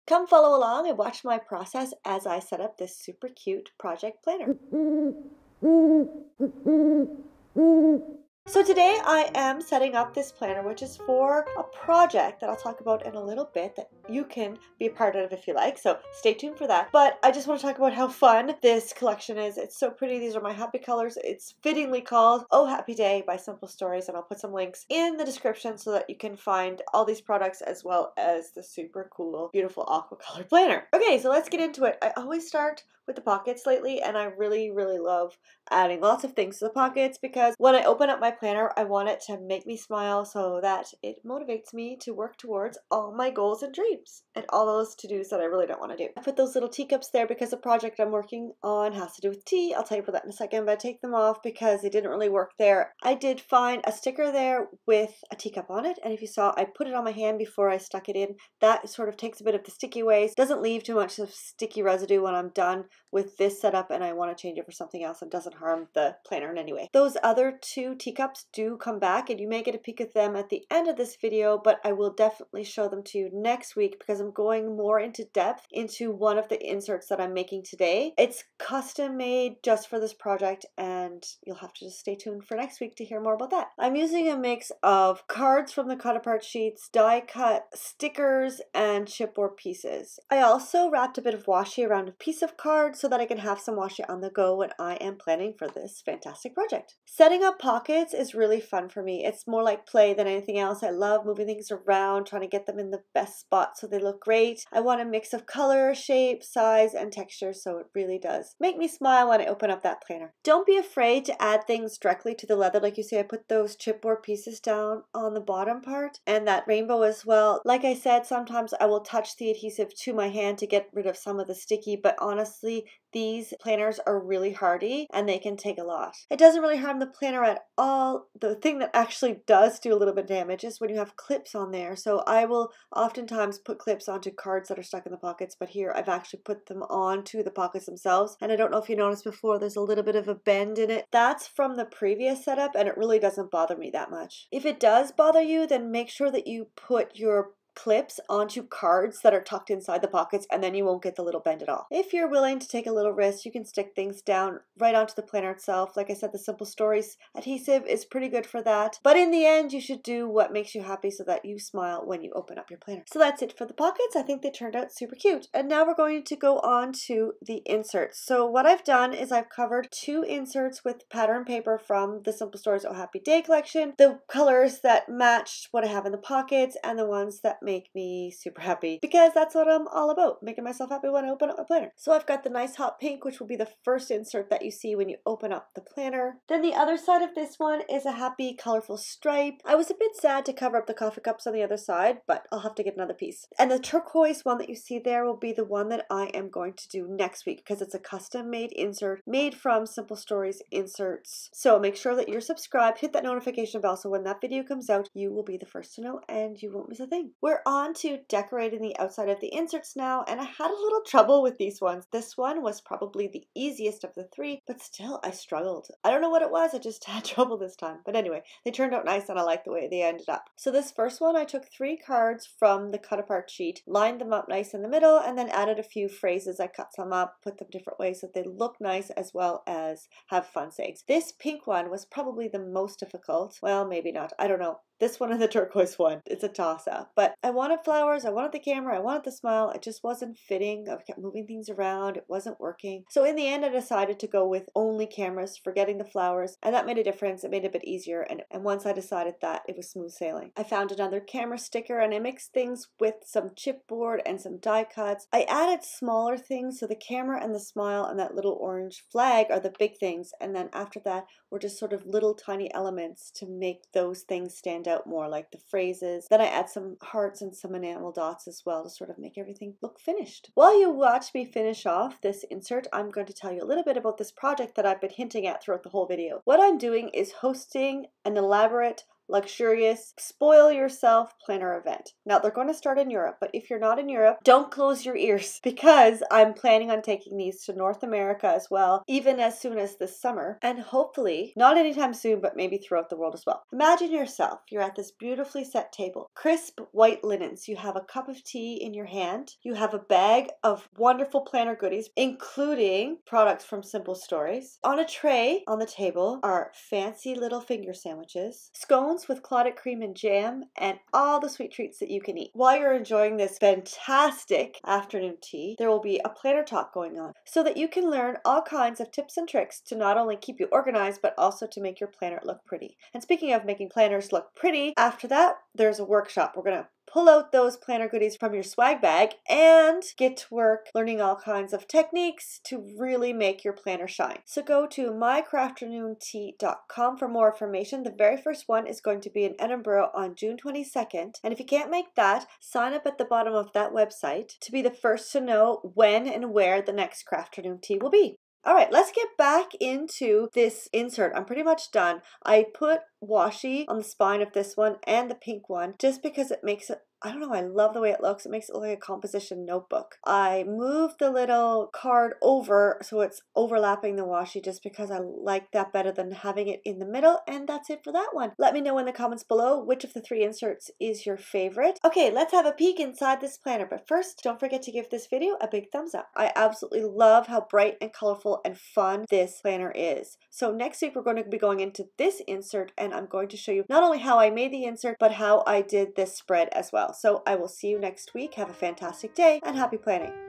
Come follow along and watch my process as I set up this super cute project planner. So today I am setting up this planner, which is for a project that I'll talk about in a little bit that you can be a part of if you like. So stay tuned for that. But I just want to talk about how fun this collection is. It's so pretty. These are my happy colors. It's fittingly called Oh Happy Day by Simple Stories, and I'll put some links in the description so that you can find all these products as well as the super cool, beautiful aqua color planner. Okay, so let's get into it. I always start with the pockets lately, and I really love adding lots of things to the pockets because when I open up my planner, I want it to make me smile so that it motivates me to work towards all my goals and dreams and all those to-dos that I really don't want to do. I put those little teacups there because the project I'm working on has to do with tea. I'll tell you about that in a second, but I take them off because they didn't really work there. I did find a sticker there with a teacup on it, and if you saw, I put it on my hand before I stuck it in. That sort of takes a bit of the sticky away. Doesn't leave too much of sticky residue when I'm done with this setup and I want to change it for something else and doesn't harm the planner in any way. Those other two teacups do come back, and you may get a peek at them at the end of this video, but I will definitely show them to you next week because I'm going more into depth into one of the inserts that I'm making today. It's custom made just for this project, and you'll have to just stay tuned for next week to hear more about that. I'm using a mix of cards from the cut apart sheets, die cut stickers, and chipboard pieces. I also wrapped a bit of washi around a piece of card so that I can have some washi on the go when I am planning for this fantastic project. Setting up pockets is really fun for me. It's more like play than anything else. I love moving things around, trying to get them in the best spot so they look great. I want a mix of color, shape, size, and texture, so it really does make me smile when I open up that planner. Don't be afraid to add things directly to the leather. Like you see, I put those chipboard pieces down on the bottom part and that rainbow as well. Like I said, sometimes I will touch the adhesive to my hand to get rid of some of the sticky, but honestly, these planners are really hardy and they can take a lot. It doesn't really harm the planner at all. The thing that actually does do a little bit of damage is when you have clips on there. So I will oftentimes put clips onto cards that are stuck in the pockets, but here I've actually put them onto the pockets themselves. And I don't know if you noticed before, there's a little bit of a bend in it. That's from the previous setup, and it really doesn't bother me that much. If it does bother you, then make sure that you put your clips onto cards that are tucked inside the pockets, and then you won't get the little bend at all. If you're willing to take a little risk, you can stick things down right onto the planner itself. Like I said, the Simple Stories adhesive is pretty good for that. But in the end, you should do what makes you happy so that you smile when you open up your planner. So that's it for the pockets. I think they turned out super cute. And now we're going to go on to the inserts. So what I've done is I've covered two inserts with pattern paper from the Simple Stories Oh Happy Day collection. The colors that matched what I have in the pockets and the ones that make me super happy because that's what I'm all about, making myself happy when I open up my planner. So I've got the nice hot pink, which will be the first insert that you see when you open up the planner. Then the other side of this one is a happy colorful stripe. I was a bit sad to cover up the coffee cups on the other side, but I'll have to get another piece. And the turquoise one that you see there will be the one that I am going to do next week because it's a custom made insert made from Simple Stories inserts. So make sure that you're subscribed, hit that notification bell so when that video comes out, you will be the first to know and you won't miss a thing. We're on to decorating the outside of the inserts now, and I had a little trouble with these ones. This one was probably the easiest of the three, but still I struggled. I don't know what it was, I just had trouble this time. But anyway, they turned out nice and I like the way they ended up. So this first one, I took 3 cards from the cut apart sheet, lined them up nice in the middle, and then added a few phrases. I cut some up, put them different ways so they look nice as well as have fun sayings. This pink one was probably the most difficult. Well, maybe not, I don't know. This one and the turquoise one, it's a toss-up. But I wanted flowers, I wanted the camera, I wanted the smile. It just wasn't fitting. I kept moving things around. It wasn't working. So in the end, I decided to go with only cameras, forgetting the flowers. And that made a difference. It made it a bit easier. And once I decided that, it was smooth sailing. I found another camera sticker and I mixed things with some chipboard and some die cuts. I added smaller things. So the camera and the smile and that little orange flag are the big things. And then after that, were just sort of little tiny elements to make those things stand out more, like the phrases. Then I add some hearts and some enamel dots as well to sort of make everything look finished. While you watch me finish off this insert, I'm going to tell you a little bit about this project that I've been hinting at throughout the whole video. What I'm doing is hosting an elaborate luxurious, spoil yourself planner event. Now they're going to start in Europe, but if you're not in Europe, don't close your ears because I'm planning on taking these to North America as well, even as soon as this summer, and hopefully not anytime soon, but maybe throughout the world as well. Imagine yourself, you're at this beautifully set table, crisp white linens, you have a cup of tea in your hand, you have a bag of wonderful planner goodies, including products from Simple Stories. On a tray on the table are fancy little finger sandwiches, scones with clotted cream and jam, and all the sweet treats that you can eat. While you're enjoying this fantastic afternoon tea, there will be a planner talk going on so that you can learn all kinds of tips and tricks to not only keep you organized, but also to make your planner look pretty. And speaking of making planners look pretty, after that, there's a workshop. We're going to pull out those planner goodies from your swag bag and get to work learning all kinds of techniques to really make your planner shine. So go to mycrafternoontea.com for more information. The very first one is going to be in Edinburgh on June 22nd. And if you can't make that, sign up at the bottom of that website to be the first to know when and where the next Crafternoon tea will be. All right, let's get back into this insert. I'm pretty much done. I put washi on the spine of this one and the pink one just because it makes it, I don't know, I love the way it looks. It makes it look like a composition notebook. I moved the little card over so it's overlapping the washi just because I like that better than having it in the middle, and that's it for that one. Let me know in the comments below which of the 3 inserts is your favorite. Okay, let's have a peek inside this planner, but first, don't forget to give this video a big thumbs up. I absolutely love how bright and colorful and fun this planner is. So next week we're going to be going into this insert, and I'm going to show you not only how I made the insert, but how I did this spread as well. So I will see you next week. Have a fantastic day and happy planning.